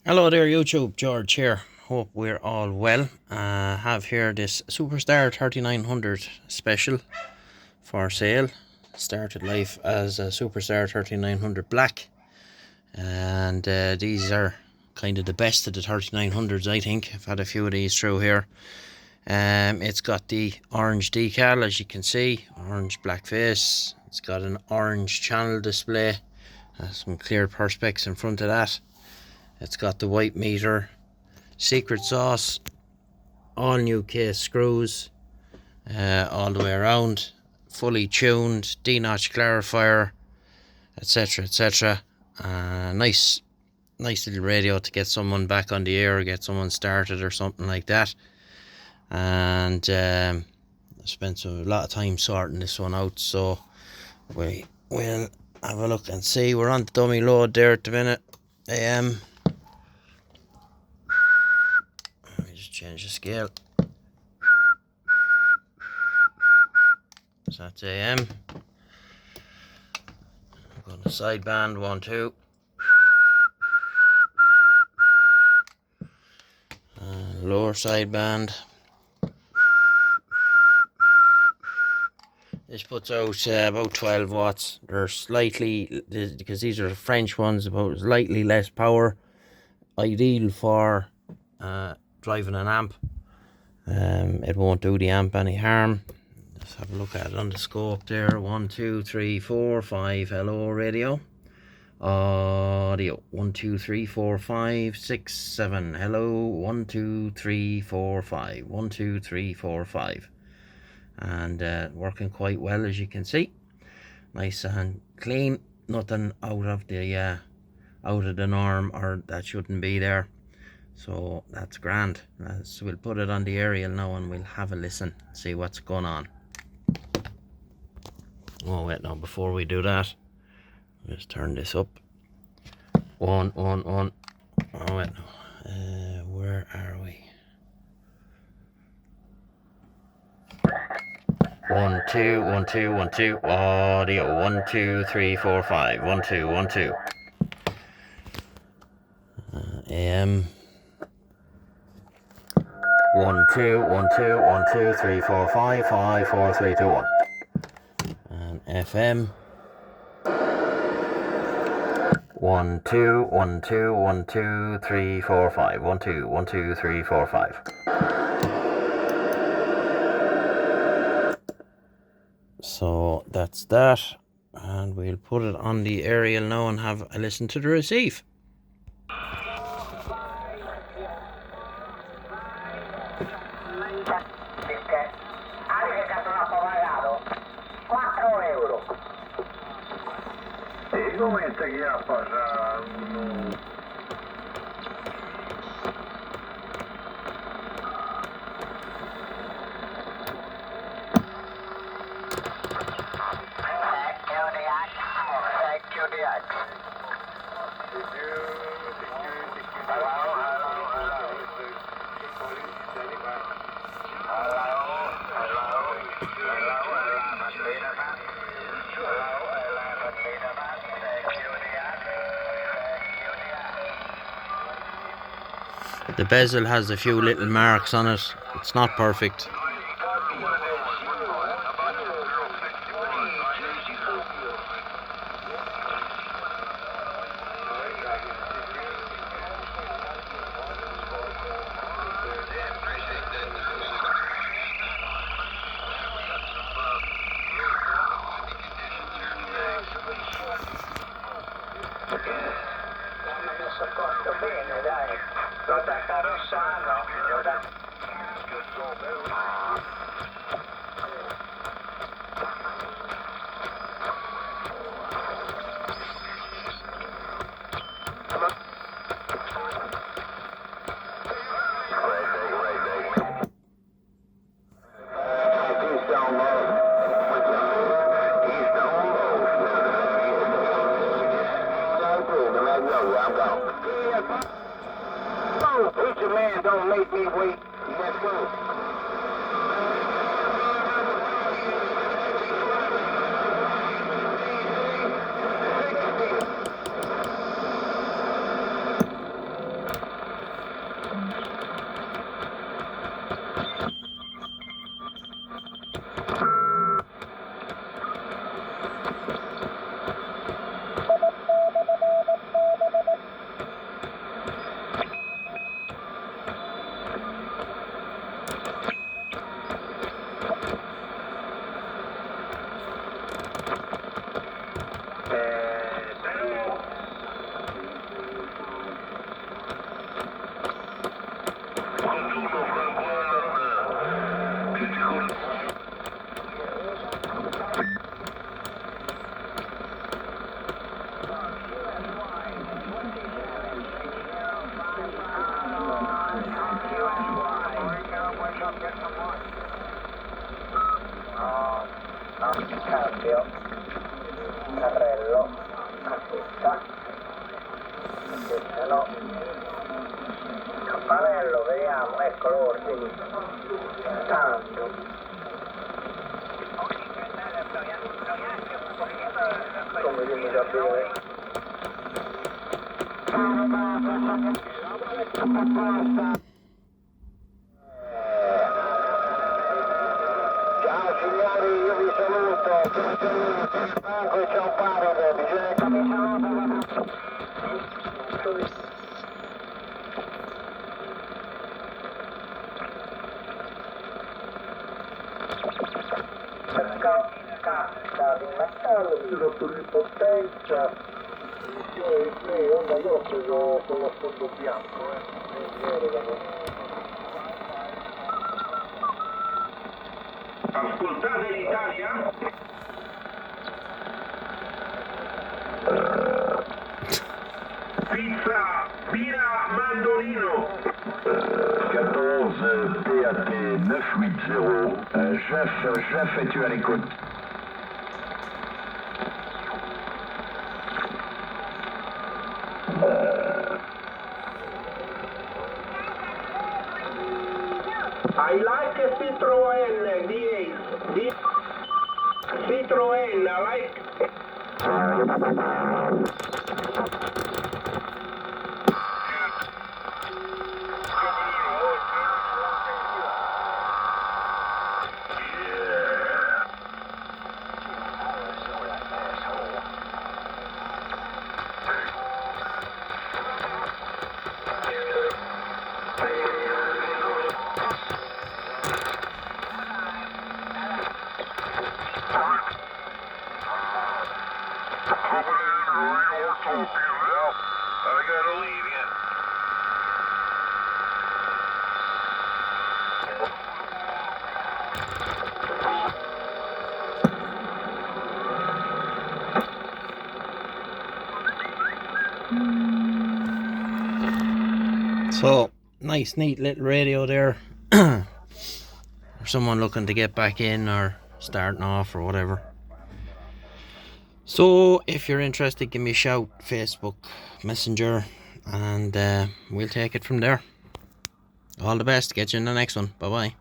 Hello there YouTube, George here. Hope we're all well. Have here this Superstar 3900 special for sale. Started life as a Superstar 3900 Black, and these are kind of the best of the 3900s, I think. I've had a few of these through here. It's got the orange decal, as you can see, orange black face. It's got an orange channel display, some clear perspex in front of that. It's got the white meter, secret sauce, all new case screws, all the way around, fully tuned, D-notch clarifier, etc, etc. Nice little radio to get someone back on the air, or get someone started or something like that. And I spent a lot of time sorting this one out, so we will have a look and see. We're on the dummy load there at the minute. Let me just change the scale. So that's AM. I'm going to sideband 1, 2. Lower sideband. This puts out about 12 watts. They're slightly, because these are the French ones, about slightly less power. Ideal for driving an amp. It won't do the amp any harm. Let's have a look at it on the scope there. 1, 2, 3, 4, 5. Hello radio. Audio. 1, 2, 3, 4, 5, 6, 7. Hello. 1, 2, 3, 4, 5. 1, 2, 3, 4, 5. And working quite well, as you can see. Nice and clean. Nothing out of the norm, or that shouldn't be there. So that's grand. So we'll put it on the aerial now and we'll have a listen, see what's going on. Oh wait, no, before we do that, just turn this up. One. Oh wait, no. Where are we? 1, 2, 1, 2, 1, 2. Audio. 1, 2, 3, 4, 5. 1, 2, 1, 2. AM. 1, 2, 1, 2, 1, 2, 3, 4, 5, 5, 4, 3, 2, 1. And FM. 1, 2, 1, 2, 1, 2, 3, 4, 5. 1, 2, 1, 2, 3, 4, 5. So that's that, and we'll put it on the aerial now and have a listen to the receive. The bezel has a few little marks on it. It's not perfect. Preacher man, don't make me wait. Let's go. cambio, carrello, assista, perché se no, campanello, vediamo, ecco l'ordine, tanto. Come dimmi da bere. Ciao signori, io vi saluto, Franco e ciao Parade, bisogna cassa di metallo, rotto di potenza, io ho preso con lo sfondo bianco, Ascoltate l'Italia? Pizza, Pira, Mandolino. 14 PAT 980. Jeff, es-tu à l'écoute? I like a Citroën D8. Citroën, I like. I gotta leave you. So, nice, neat little radio there. For someone looking to get back in or starting off or whatever. So, if you're interested, give me a shout, Facebook, Messenger, and we'll take it from there. All the best. Get you in the next one. Bye-bye.